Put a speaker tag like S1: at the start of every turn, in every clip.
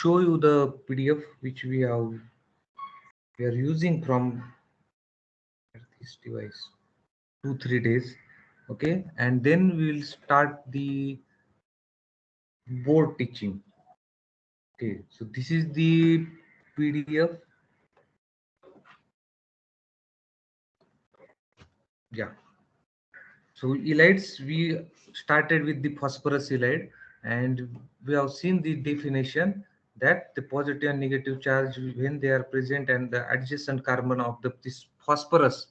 S1: show you the PDF which we are using from this device 2 3 days. Okay, and then we will start the board teaching. Okay, so this is the PDF. Yeah. So ylides, we started with the phosphorus ylide, and we have seen the definition that the positive and negative charge when they are present and the adjacent carbon of this phosphorus.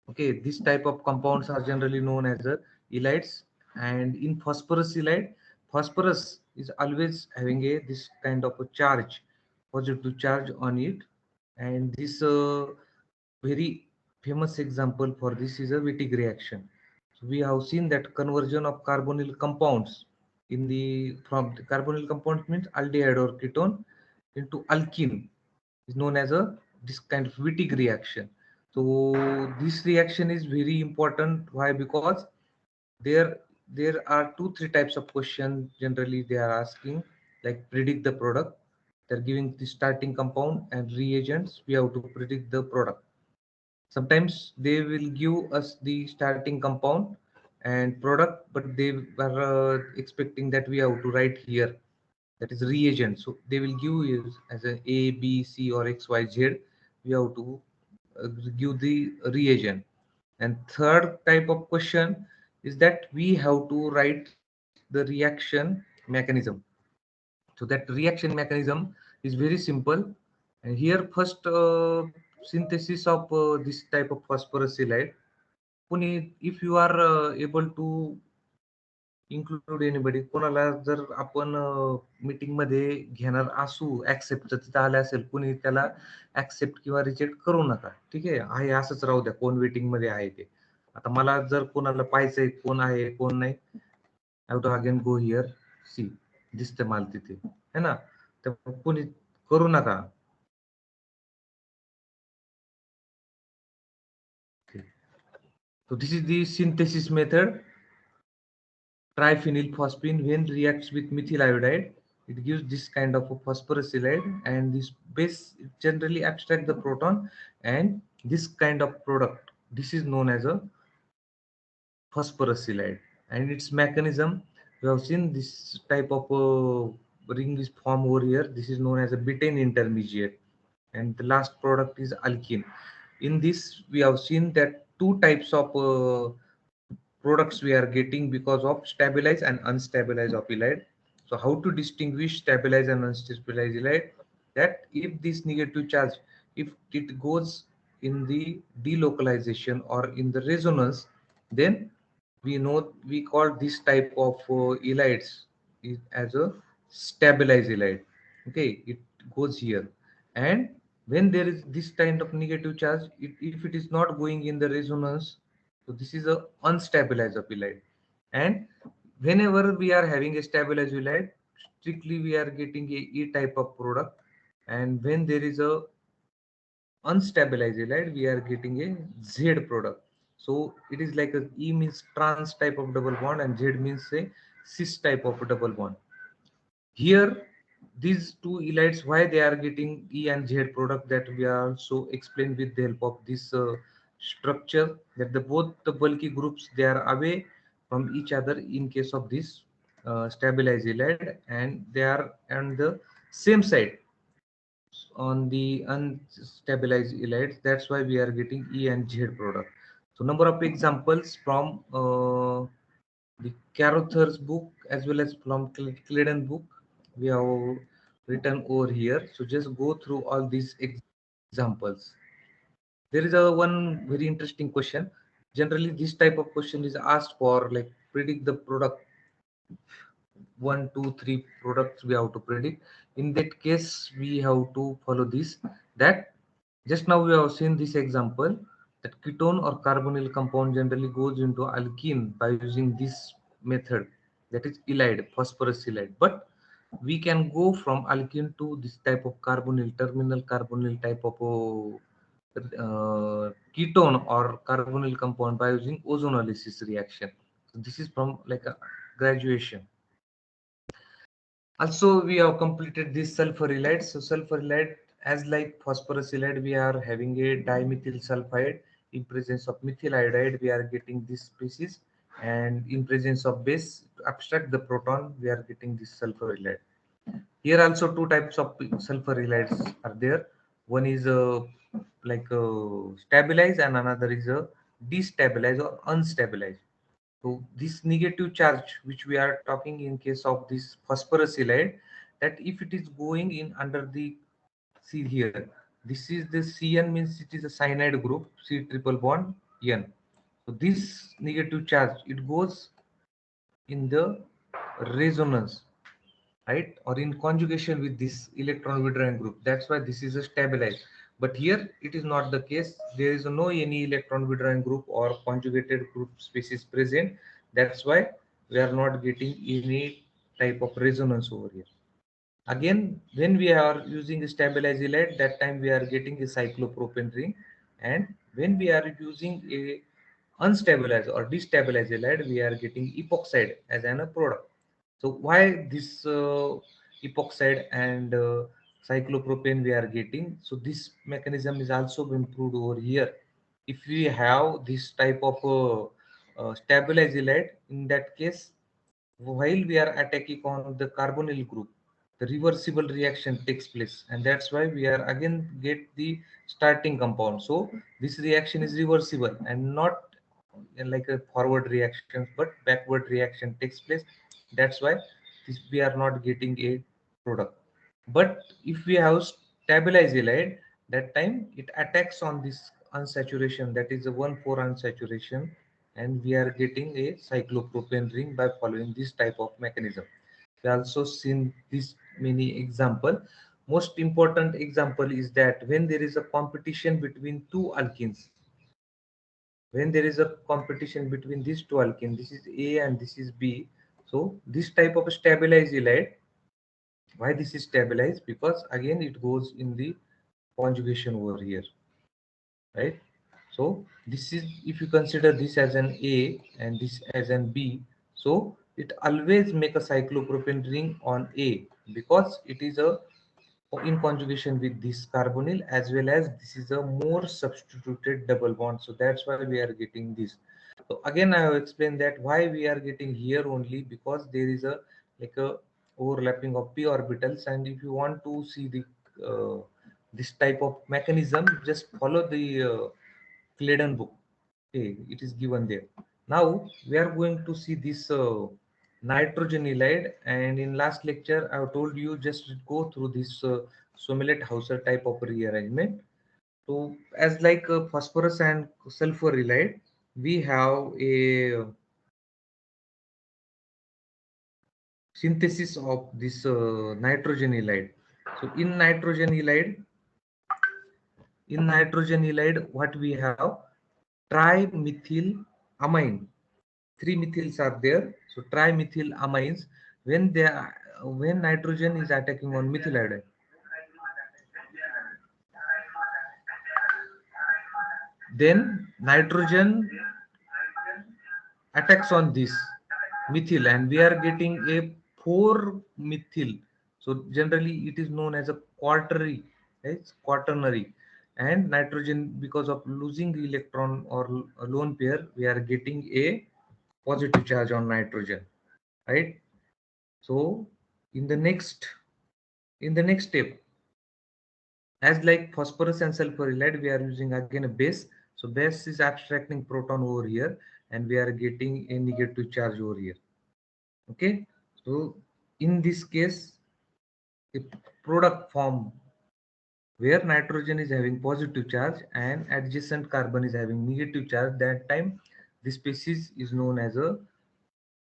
S1: Okay, this type of compounds are generally known as the ylides, and in phosphorus ylide, phosphorus is always having a this kind of a charge, positive charge on it, and this very famous example for this is a Wittig reaction. So we have seen that conversion of carbonyl compounds in the from the carbonyl compounds means aldehyde or ketone into alkene is known as a this kind of Wittig reaction. So this reaction is very important. Why? Because there there are two three types of questions generally they are asking, like predict the product. They're giving the starting compound and reagents. We have to predict the product. Sometimes they will give us the starting compound and product, but they are expecting that we have to write here that is reagent. So they will give you as a B, C, or X, Y, Z. We have to give the reagent. And third type of question is that we have to write the reaction mechanism. So that reaction mechanism is very simple. And here first synthesis of this type of phosphorus ylide. Pune, if you are able to include anybody, कोणाला जर आपण meeting मध्ये घेणार असू accept तिथं आले असेल कोणी त्याला ऍक्सेप्ट किंवा रिजेक्ट करू नका. ठीक आहे असंच राहू द्या कोण वेटिंग मध्ये आहे ते. आता मला जर कोणाला पाहायचंय कोण आहे कोण नाही, आय टू अगेन गो हिअर. सी दिसते मला तिथे है ना. तर कोणी करू नका. So this is the synthesis method. Triphenylphosphine when reacts with methyl iodide, it gives this kind of a phosphorus ylide, and this base generally abstract the proton, and this kind of product, this is known as a phosphorus ylide. And its mechanism, we have seen this type of ring is formed over here. This is known as a betaine intermediate, and the last product is alkene. In this we have seen that two types of products we are getting because of stabilized and unstabilized opilide. So how to distinguish stabilized and unstabilized elide? That if this negative charge, if it goes in the delocalization or in the resonance, then we know we call this type of elides as a stabilized elide. Okay, it goes here. And when there is this kind of negative charge, if it is not going in the resonance, so this is a unstabilized apelide. And whenever we are having a stabilized apelide, strictly we are getting a E type of product. And when there is a unstabilized apelide, we are getting a Z product. So it is like a E means trans type of double bond and Z means a cis type of double bond. Here, these two elites, why they are getting E and Z product, that we are also explained with the help of this structure, that the both the bulky groups they are away from each other in case of this stabilized elide, and they are on the same side on the unstabilized elites. That's why we are getting E and Z product. So number of examples from the Carruthers book as well as from Claydon book we have written over here. So just go through all these examples. There is a one very interesting question. Generally, this type of question is asked for like predict the product. One, two, three products we have to predict. In that case, we have to follow this. That just now we have seen this example that ketone or carbonyl compound generally goes into alkene by using this method, that is ylide, phosphorus ylide. But we can go from alkene to this type of carbonyl, terminal carbonyl type of ketone or carbonyl compound by using ozonolysis reaction. So this is from like a graduation. Also, we have completed this sulfur halide. So sulfur halide, as like phosphorus halide, we are having a dimethyl sulfide. In presence of methyl iodide, we are getting this species, and in presence of base, to abstract the proton, we are getting this sulfur halide. Here also two types of sulfur halides are there. One is like stabilized, and another is destabilized or unstabilized. So this negative charge, which we are talking in case of this phosphorus halide, that if it is going in under the, see here, this is the Cn, means it is a cyanide group, C triple bond N. So this negative charge, it goes in the resonance, right, or in conjugation with this electron withdrawing group. That's why this is a stabilized. But here it is not the case. There is no any electron withdrawing group or conjugated group species present. That's why we are not getting any type of resonance over here. Again, when we are using a stabilized halide, that time we are getting a cyclopropane ring, and when we are using a unstabilized or destabilized halide, we are getting epoxide as an product. So why this epoxide and cyclopropane we are getting? So this mechanism is also improved over here. If we have this type of stabilized halide, in that case, while we are attacking on the carbonyl group, the reversible reaction takes place, and that's why we are again get the starting compound. So this reaction is reversible and not like a forward reaction, but backward reaction takes place. That's why this, we are not getting a product. But if we have stabilized halide, that time it attacks on this unsaturation, that is a 1,4 unsaturation, and we are getting a cyclopropane ring by following this type of mechanism. We also seen this many example. Most important example is that when there is a competition between two alkenes, when there is a competition between these two alkenes, this is A and this is B. So this type of stabilized halide, why this is stabilized? Because again it goes in the conjugation over here, right? So this is, if you consider this as an A and this as an B, so it always make a cyclopropane ring on A, because it is a in conjugation with this carbonyl, as well as this is a more substituted double bond. So that's why we are getting this. So again, I have explained that why we are getting here only, because there is a like a overlapping of p orbitals, and if you want to see the this type of mechanism, just follow the Claydon book. Okay, it is given there. Now we are going to see this nitrogen halide, and in last lecture I have told you just go through this Somerlet-Hauser type of rearrangement. So as like phosphorus and sulfur halide, we have a synthesis of this nitrogen halide. So in nitrogen halide, what we have, trimethyl amine. Three methyls are there. So trimethyl amines, when they are, when nitrogen is attacking on methyl iodide, then nitrogen attacks on this methyl, and we are getting a 4 methyl. So generally it is known as a quaternary, right? Quaternary. And nitrogen, because of losing the electron or a lone pair, we are getting a positive charge on nitrogen, right? So in the next step, as like phosphorus and sulfur halide, we are using again a base. So base is abstracting proton over here, and we are getting a negative charge over here. Okay, so in this case, a product form where nitrogen is having positive charge and adjacent carbon is having negative charge. That time, this species is known as a,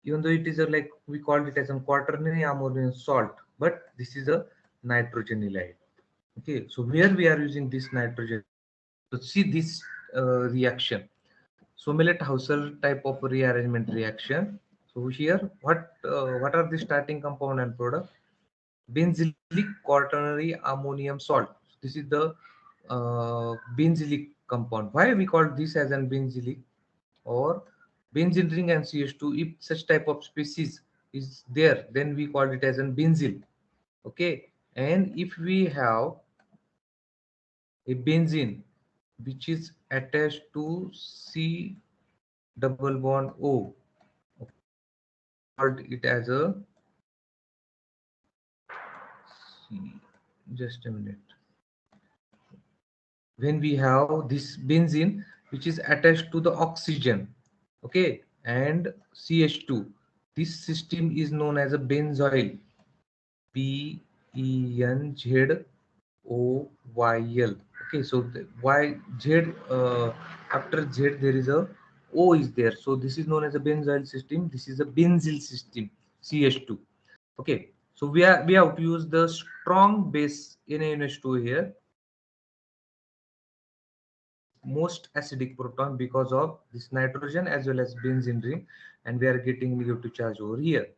S1: even though it is a like we called it as a quaternary ammonium salt, but this is a nitrogen halide. Okay, so where we are using this nitrogen, to see this reaction, Somerlet-Hauser type of rearrangement reaction. So here, what are the starting compound and product? Benzylic quaternary ammonium salt. This is the benzylic compound. Why we call this as an benzylic or benzene ring and CH2? If such type of species is there, then we call it as a benzyl. Okay, and if we have a benzene which is attached to C double bond O, called it as a C, just a minute. When we have this benzene which is attached to the oxygen, okay, and CH2, this system is known as a benzoyl. Benzoyl. Okay, so the y z, after z there is a o is there, so this is known as a benzoyl system. This is a benzyl system, CH2. Okay, so we have to use the strong base NaNH2 here, most acidic proton because of this nitrogen as well as benzene ring, and we are getting negative charge over here.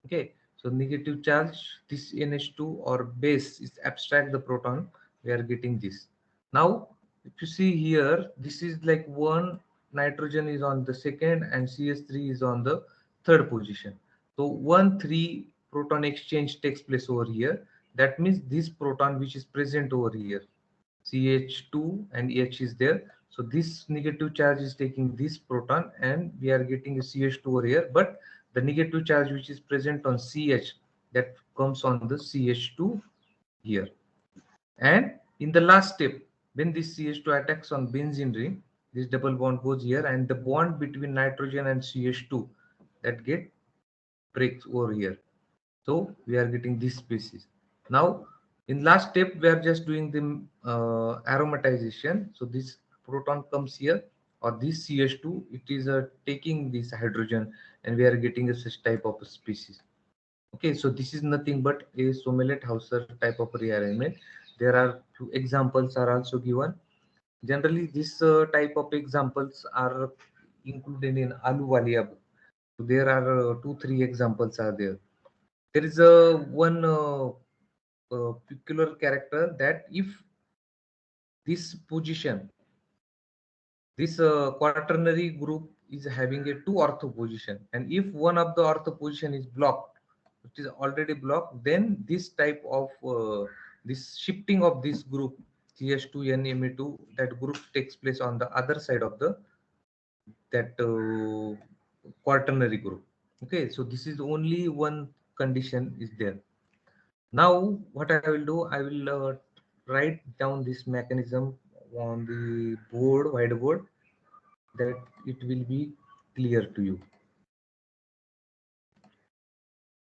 S1: Okay, so negative charge, this NH2 or base is abstract the proton, we are getting this. Now if you see here, this is like one nitrogen is on the second and CH3 is on the third position. So 1 3 proton exchange takes place over here. That means this proton which is present over here, CH2 and H is there. So this negative charge is taking this proton and we are getting a CH2 over here. But the negative charge which is present on CH, that comes on the CH2 here. And in the last step, when this CH2 attacks on benzene ring, this double bond goes here and the bond between nitrogen and CH2 that get breaks over here. So we are getting this species. Now in last step we are just doing the aromatization. So this proton comes here, or this CH2 it is taking this hydrogen, and we are getting a such type of a species. Okay, so this is nothing but a Somerlet-Hausser type of rearrangement. There are few examples are also given. Generally this type of examples are included in Ahluwalia book. So there are 2 3 examples are there. There is a one peculiar character that if this position, this quaternary group is having a 2 ortho position, and if one of the ortho position is blocked, it is already blocked, then this type of this shifting of this group CH2 NMe2, that group takes place on the other side of the that quaternary group. Okay, so this is only one condition is there. Now, what I will do, I will write down this mechanism on the board, whiteboard, that it will be clear to you.